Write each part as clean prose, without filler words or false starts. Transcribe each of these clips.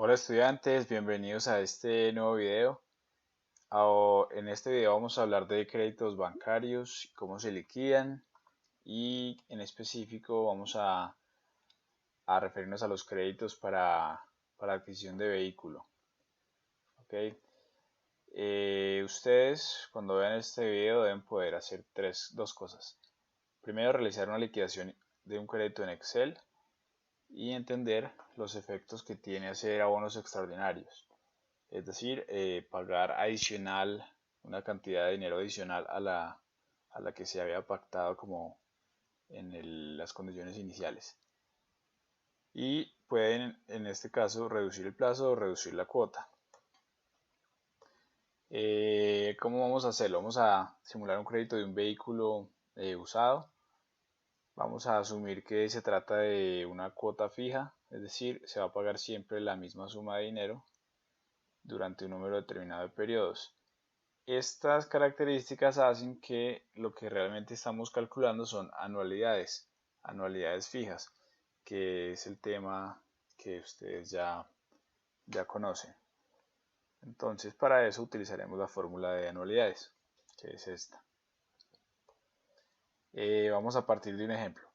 Hola estudiantes, bienvenidos a este nuevo video. En este video vamos a hablar de créditos bancarios, cómo se liquidan y en específico vamos a referirnos a los créditos para adquisición de vehículo. ¿Okay? Ustedes cuando vean este video deben poder hacer dos cosas. Primero, realizar una liquidación de un crédito en Excel y entender los efectos que tiene hacer abonos extraordinarios. Es decir, pagar adicional, una cantidad de dinero adicional a la que se había pactado como en las condiciones iniciales. Y pueden, en este caso, reducir el plazo o reducir la cuota. ¿Cómo vamos a hacerlo? Vamos a simular un crédito de un vehículo usado. Vamos a asumir que se trata de una cuota fija, es decir, se va a pagar siempre la misma suma de dinero durante un número determinado de periodos. Estas características hacen que lo que realmente estamos calculando son anualidades fijas, que es el tema que ustedes ya conocen. Entonces, para eso utilizaremos la fórmula de anualidades, que es esta. Vamos a partir de un ejemplo.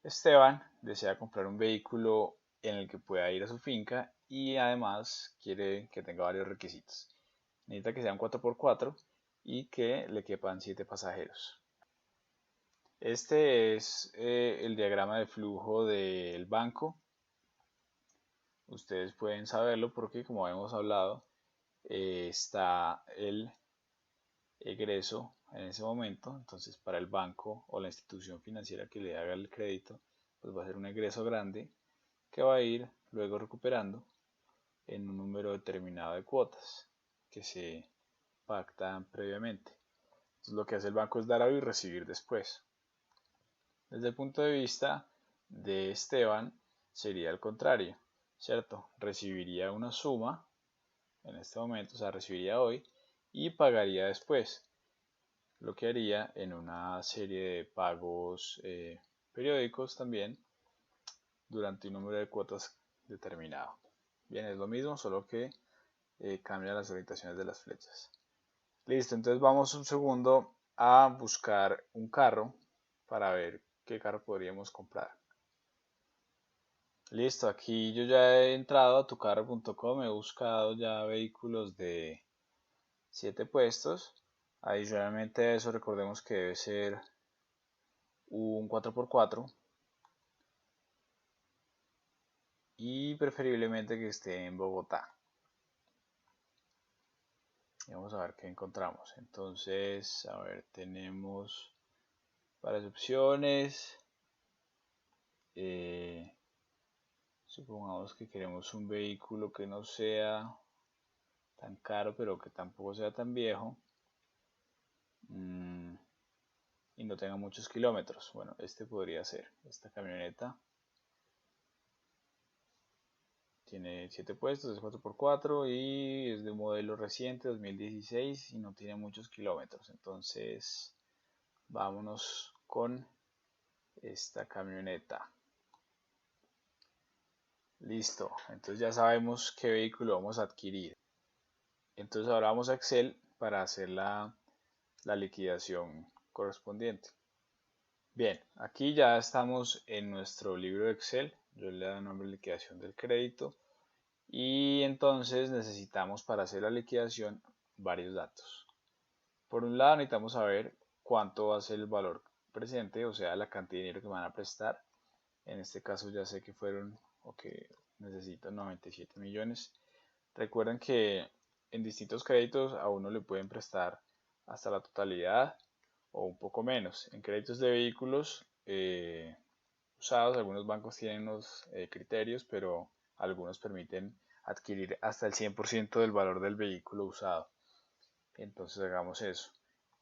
Esteban desea comprar un vehículo en el que pueda ir a su finca y además quiere que tenga varios requisitos. Necesita que sea un 4x4 y que le quepan 7 pasajeros. Este es el diagrama de flujo del banco. Ustedes pueden saberlo porque, como hemos hablado, está el egreso en ese momento. Entonces, para el banco o la institución financiera que le haga el crédito, pues va a ser un egreso grande que va a ir luego recuperando en un número determinado de cuotas que se pactan previamente. Entonces, lo que hace el banco es dar algo y recibir después. Desde el punto de vista de Esteban sería el contrario, ¿cierto? Recibiría una suma en este momento, o sea, recibiría hoy y pagaría después, lo que haría en una serie de pagos periódicos también durante un número de cuotas determinado. Bien, es lo mismo, solo que cambia las orientaciones de las flechas. Listo, entonces vamos un segundo a buscar un carro para ver qué carro podríamos comprar. Listo, aquí yo ya he entrado a tucarro.com, he buscado ya vehículos de 7 puestos. Adicionalmente a eso recordemos que debe ser un 4x4 y preferiblemente que esté en Bogotá. Y vamos a ver qué encontramos. Entonces, a ver, tenemos varias opciones. Supongamos que queremos un vehículo que no sea tan caro, pero que tampoco sea tan viejo y no tenga muchos kilómetros. Bueno, este podría ser. Esta camioneta tiene 7 puestos, es 4x4 y es de un modelo reciente, 2016, y no tiene muchos kilómetros. Entonces, vámonos con esta camioneta. Listo, entonces ya sabemos qué vehículo vamos a adquirir. Entonces ahora vamos a Excel para hacer la liquidación correspondiente. Bien, aquí ya estamos en nuestro libro de Excel. Yo le doy nombre liquidación del crédito. Y entonces necesitamos para hacer la liquidación varios datos. Por un lado necesitamos saber cuánto va a ser el valor presente, o sea, la cantidad de dinero que me van a prestar. En este caso ya sé que fueron o que necesito 97 millones. Recuerden que en distintos créditos a uno le pueden prestar hasta la totalidad o un poco menos. En créditos de vehículos usados, algunos bancos tienen unos criterios, pero algunos permiten adquirir hasta el 100% del valor del vehículo usado. Entonces hagamos eso.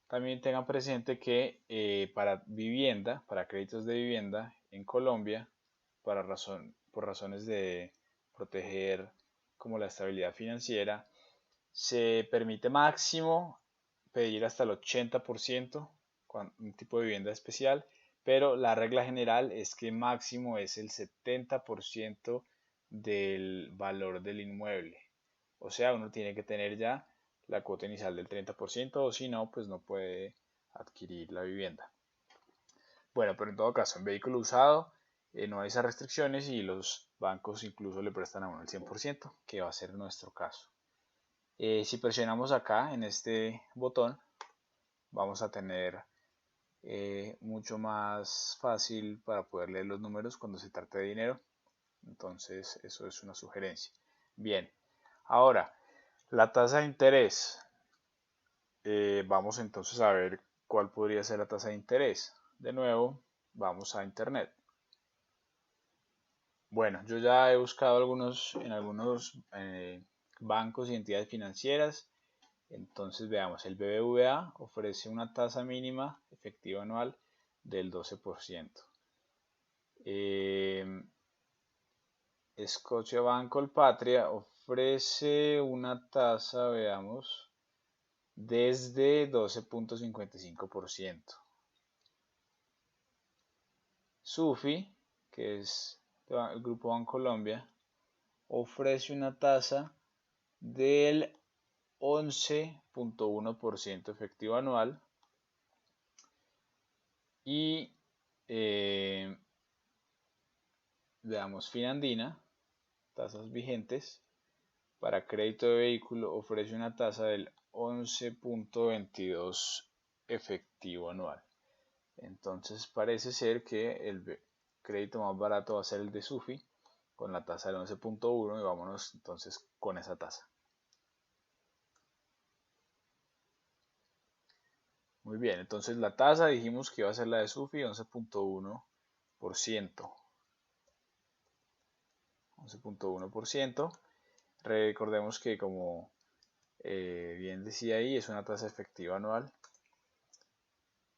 También tengan presente que para vivienda, para créditos de vivienda en Colombia, por razones de proteger como la estabilidad financiera, se permite máximo pedir hasta el 80% con un tipo de vivienda especial, pero la regla general es que máximo es el 70% del valor del inmueble. O sea, uno tiene que tener ya la cuota inicial del 30% o si no, pues no puede adquirir la vivienda. Bueno, pero en todo caso, en vehículo usado no hay esas restricciones y los bancos incluso le prestan a uno el 100%, que va a ser nuestro caso. Si presionamos acá en este botón, vamos a tener mucho más fácil para poder leer los números cuando se trate de dinero. Entonces, eso es una sugerencia. Bien, ahora, la tasa de interés. Vamos entonces a ver cuál podría ser la tasa de interés. De nuevo, vamos a internet. Bueno, yo ya he buscado en algunos bancos y entidades financieras. Entonces veamos, el BBVA ofrece una tasa mínima efectiva anual del 12%. Scotiabank Colpatria ofrece una tasa, veamos, desde 12.55%. SUFI, que es el Grupo Bancolombia, ofrece una tasa del 11.1% efectivo anual y veamos Finandina, tasas vigentes para crédito de vehículo ofrece una tasa del 11.22 efectivo anual. Entonces parece ser que el crédito más barato va a ser el de SUFI con la tasa del 11.1 y vámonos entonces con esa tasa. Muy bien, entonces la tasa dijimos que iba a ser la de SUFI 11.1%. 11.1%. Recordemos que como bien decía ahí, es una tasa efectiva anual.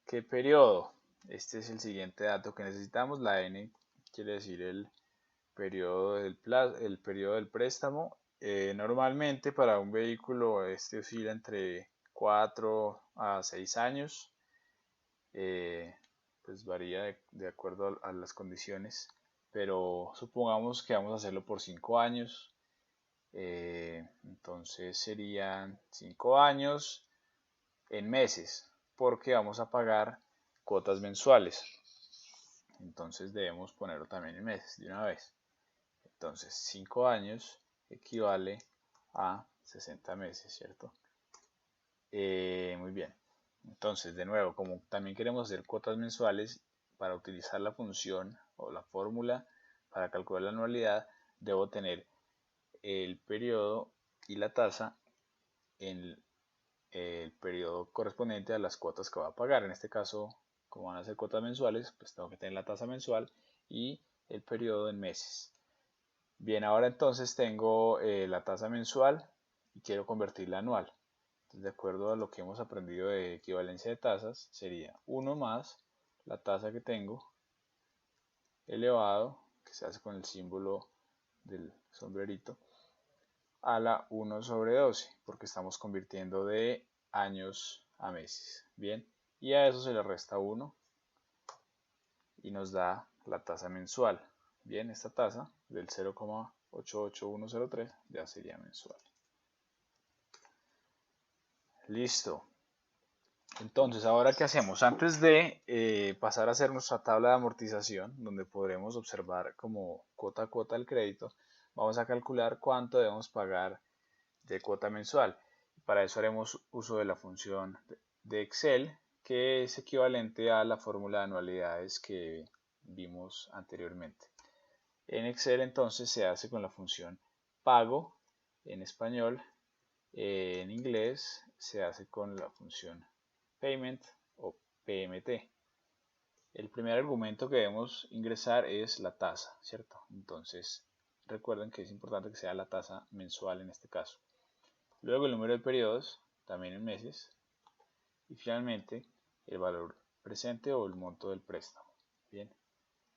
¿Qué periodo? Este es el siguiente dato que necesitamos. La N quiere decir el periodo del préstamo. Normalmente para un vehículo este oscila entre 4 a 6 años. Pues varía de acuerdo a las condiciones. Pero supongamos que vamos a hacerlo por 5 años. Entonces serían 5 años en meses, porque vamos a pagar cuotas mensuales. Entonces debemos ponerlo también en meses de una vez. Entonces 5 años equivale a 60 meses, ¿cierto? Muy bien. Entonces, de nuevo, como también queremos hacer cuotas mensuales, para utilizar la función o la fórmula para calcular la anualidad, debo tener el periodo y la tasa en el periodo correspondiente a las cuotas que va a pagar. En este caso, como van a ser cuotas mensuales, pues tengo que tener la tasa mensual y el periodo en meses. Bien, ahora entonces tengo la tasa mensual y quiero convertirla a anual. Entonces, de acuerdo a lo que hemos aprendido de equivalencia de tasas, sería 1 más la tasa que tengo elevado, que se hace con el símbolo del sombrerito, a la 1 sobre 12, porque estamos convirtiendo de años a meses. Bien, y a eso se le resta 1 y nos da la tasa mensual. Bien, esta tasa del 0,88103 ya sería mensual. Listo. Entonces, ¿ahora qué hacemos? Antes de pasar a hacer nuestra tabla de amortización, donde podremos observar como cuota a cuota el crédito, vamos a calcular cuánto debemos pagar de cuota mensual. Para eso haremos uso de la función de Excel, que es equivalente a la fórmula de anualidades que vimos anteriormente. En Excel entonces se hace con la función pago en español, en inglés se hace con la función payment o PMT. El primer argumento que debemos ingresar es la tasa, ¿cierto? Entonces recuerden que es importante que sea la tasa mensual en este caso. Luego el número de periodos, también en meses. Y finalmente el valor presente o el monto del préstamo. Bien,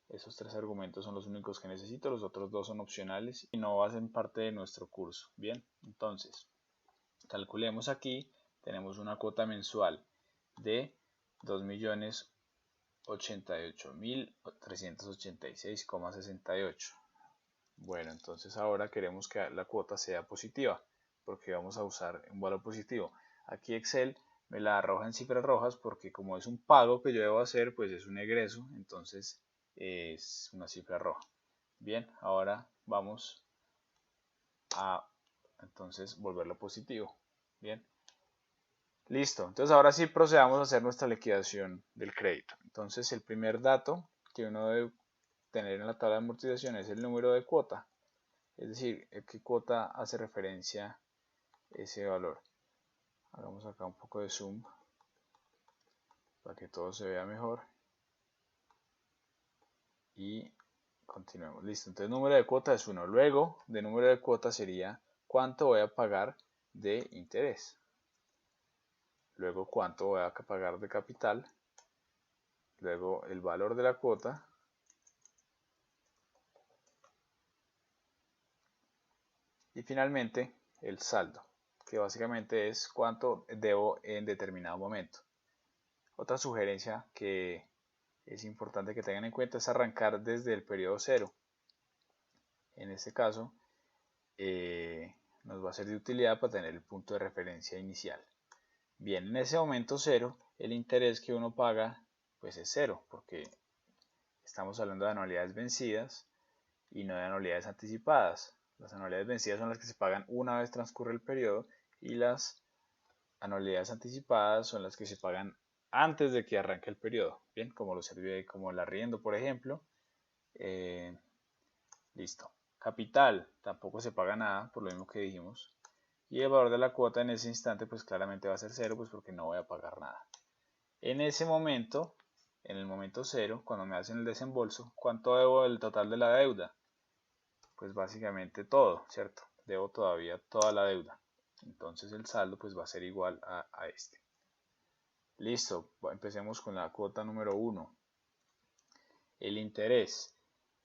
esos 3 argumentos son los únicos que necesito, los otros 2 son opcionales y no hacen parte de nuestro curso. Bien, entonces calculemos aquí, tenemos una cuota mensual de 2.088.386,68. Bueno, entonces ahora queremos que la cuota sea positiva, porque vamos a usar un valor positivo. Aquí Excel me la arroja en cifras rojas porque como es un pago que yo debo hacer, pues es un egreso, entonces es una cifra roja. Bien, ahora vamos a entonces volverlo positivo. Bien, listo. Entonces ahora sí procedamos a hacer nuestra liquidación del crédito. Entonces el primer dato que uno debe tener en la tabla de amortización es el número de cuota, es decir, qué cuota hace referencia a ese valor. Hagamos acá un poco de zoom para que todo se vea mejor y continuemos. Listo, entonces número de cuota es 1. Luego de número de cuota sería cuánto voy a pagar de interés. Luego cuánto voy a pagar de capital. Luego el valor de la cuota. Y finalmente el saldo, que básicamente es cuánto debo en determinado momento. Otra sugerencia que es importante que tengan en cuenta es arrancar desde el periodo 0. En este caso nos va a ser de utilidad para tener el punto de referencia inicial. Bien, en ese momento 0, el interés que uno paga pues es 0, porque estamos hablando de anualidades vencidas y no de anualidades anticipadas. Las anualidades vencidas son las que se pagan una vez transcurre el periodo y las anualidades anticipadas son las que se pagan antes de que arranque el periodo. Bien, como como el arriendo, por ejemplo. Listo. Capital, tampoco se paga nada, por lo mismo que dijimos. Y el valor de la cuota en ese instante, pues claramente va a ser 0, pues porque no voy a pagar nada. En ese momento, en el momento 0, cuando me hacen el desembolso, ¿cuánto debo del total de la deuda? Pues básicamente todo, ¿cierto? Debo todavía toda la deuda. Entonces el saldo pues va a ser igual a este. Listo, empecemos con la cuota número 1. El interés.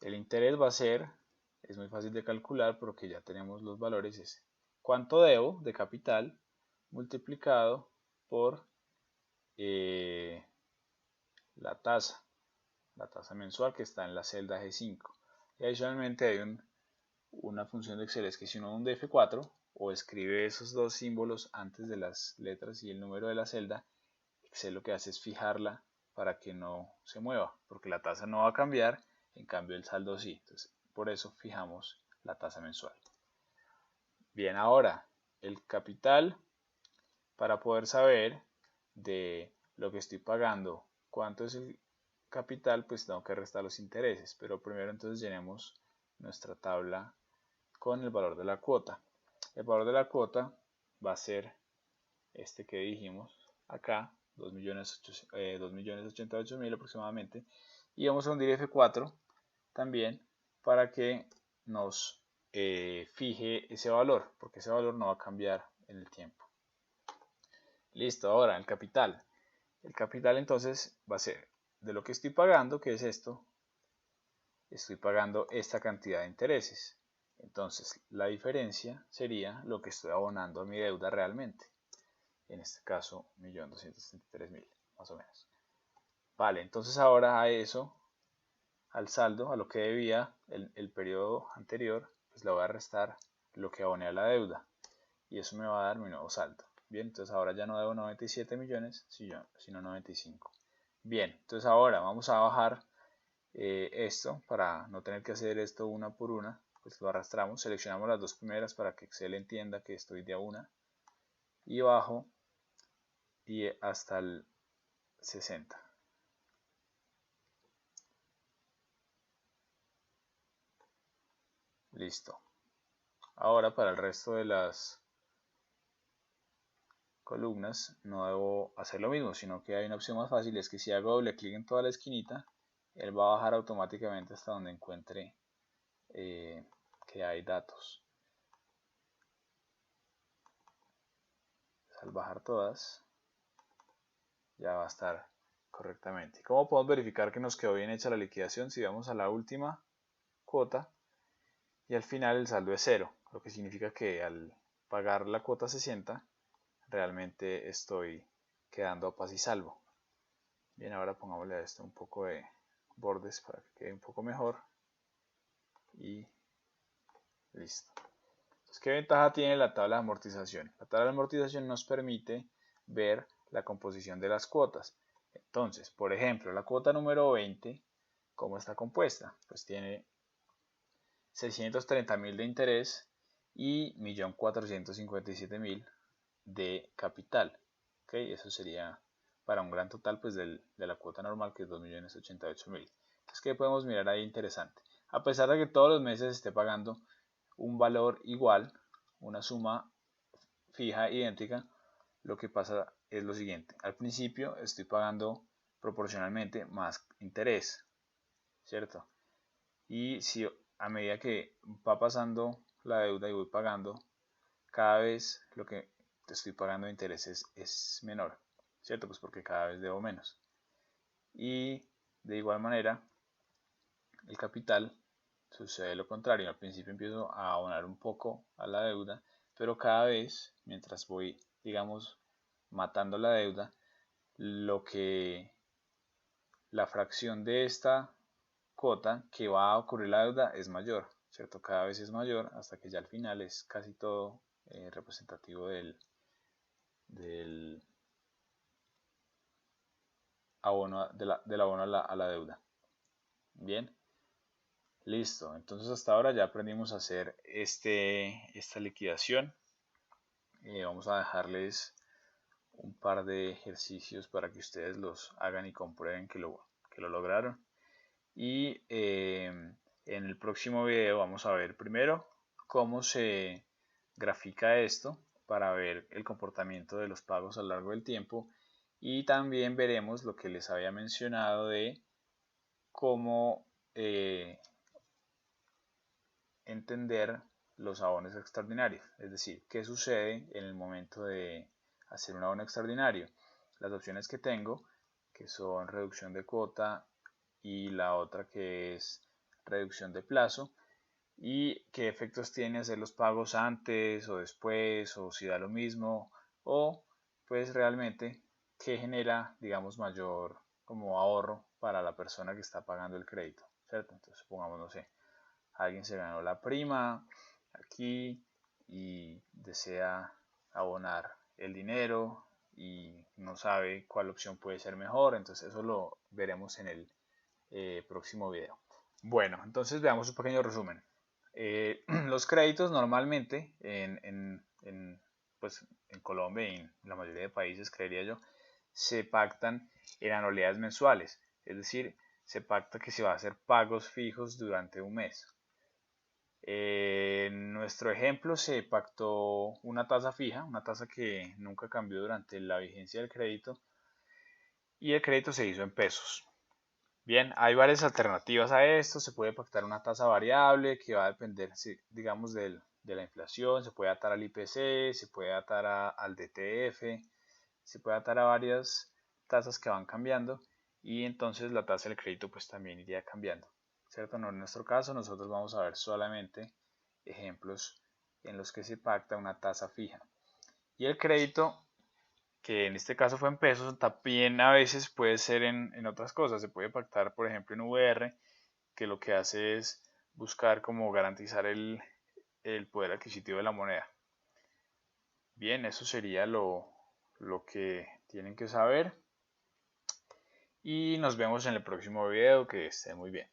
El interés va a ser, es muy fácil de calcular porque ya tenemos los valores, es cuánto debo de capital multiplicado por la tasa mensual que está en la celda G5. Y adicionalmente hay una función de Excel, es que si uno da un F4 o escribe esos dos símbolos antes de las letras y el número de la celda, Excel lo que hace es fijarla para que no se mueva, porque la tasa no va a cambiar, en cambio el saldo sí. Entonces, por eso fijamos la tasa mensual. Bien, ahora el capital, para poder saber de lo que estoy pagando, cuánto es el capital, pues tengo que restar los intereses. Pero primero entonces llenemos nuestra tabla con el valor de la cuota. El valor de la cuota va a ser este que dijimos acá, 2.088.000 aproximadamente. Y vamos a hundir F4 también para que nos fije ese valor, porque ese valor no va a cambiar en el tiempo. Listo, ahora el capital. El capital entonces va a ser de lo que estoy pagando, que es esto, estoy pagando esta cantidad de intereses. Entonces la diferencia sería lo que estoy abonando a mi deuda realmente. En este caso 1.233.000, más o menos. Vale, entonces ahora a eso, al saldo, a lo que debía el periodo anterior, pues le voy a restar lo que aboné a la deuda. Y eso me va a dar mi nuevo saldo. Bien, entonces ahora ya no debo 97 millones, sino 95. Bien, entonces ahora vamos a bajar esto para no tener que hacer esto una por una. Pues lo arrastramos, seleccionamos las dos primeras para que Excel entienda que estoy de a una. Y bajo y hasta el 60. Listo. Ahora para el resto de las columnas no debo hacer lo mismo, sino que hay una opción más fácil, es que si hago doble clic en toda la esquinita, él va a bajar automáticamente hasta donde encuentre que hay datos. Al bajar todas, ya va a estar correctamente. ¿Cómo podemos verificar que nos quedó bien hecha la liquidación? Si vamos a la última cuota y al final el saldo es 0, lo que significa que al pagar la cuota 60 realmente estoy quedando a paz y salvo. Bien, ahora pongámosle a esto un poco de bordes para que quede un poco mejor y Listo. Entonces, ¿qué ventaja tiene la tabla de amortización? La tabla de amortización nos permite ver la composición de las cuotas. Entonces, por ejemplo, la cuota número 20, ¿cómo está compuesta? Pues tiene 630.000 de interés y 1.457.000 de capital. ¿Okay? Eso sería para un gran total pues, de la cuota normal, que es 2.088.000. Entonces, ¿qué podemos mirar ahí interesante? A pesar de que todos los meses esté pagando un valor igual, una suma fija idéntica, lo que pasa es lo siguiente. Al principio estoy pagando proporcionalmente más interés, ¿cierto? Y si a medida que va pasando la deuda y voy pagando, cada vez lo que estoy pagando de intereses es menor, ¿cierto? Pues porque cada vez debo menos. Y de igual manera, el capital sucede lo contrario. Al principio empiezo a abonar un poco a la deuda, pero cada vez, mientras voy, digamos, matando la deuda, la fracción de esta cuota que va a ocurrir la deuda es mayor, ¿cierto? Cada vez es mayor hasta que ya al final es casi todo representativo del abono, del abono a la deuda. Bien, listo. Entonces hasta ahora ya aprendimos a hacer esta liquidación. Vamos a dejarles un par de ejercicios para que ustedes los hagan y comprueben que lo lograron. Y en el próximo video vamos a ver primero cómo se grafica esto para ver el comportamiento de los pagos a lo largo del tiempo, y también veremos lo que les había mencionado de cómo entender los abonos extraordinarios, es decir, qué sucede en el momento de hacer un abono extraordinario. Las opciones que tengo, que son reducción de cuota y la otra que es reducción de plazo, y qué efectos tiene hacer los pagos antes o después, o si da lo mismo, o pues realmente qué genera, digamos, mayor como ahorro para la persona que está pagando el crédito, ¿cierto? Entonces supongamos, no sé, alguien se ganó la prima aquí y desea abonar el dinero y no sabe cuál opción puede ser mejor, entonces eso lo veremos en el próximo video. Bueno, entonces veamos un pequeño resumen. Los créditos normalmente pues, en Colombia y en la mayoría de países, creería yo, se pactan en anualidades mensuales, es decir, se pacta que se va a hacer pagos fijos durante un mes. En nuestro ejemplo se pactó una tasa fija, una tasa que nunca cambió durante la vigencia del crédito, y el crédito se hizo en pesos. Bien, hay varias alternativas a esto. Se puede pactar una tasa variable que va a depender, digamos, de la inflación. Se puede atar al IPC, se puede atar al DTF, se puede atar a varias tasas que van cambiando, y entonces la tasa del crédito pues también iría cambiando, ¿cierto? No, en nuestro caso nosotros vamos a ver solamente ejemplos en los que se pacta una tasa fija. Y el crédito, que en este caso fue en pesos, también a veces puede ser en otras cosas. Se puede pactar, por ejemplo, en VR, que lo que hace es buscar como garantizar el poder adquisitivo de la moneda. Bien, eso sería lo que tienen que saber, y nos vemos en el próximo video. Que estén muy bien.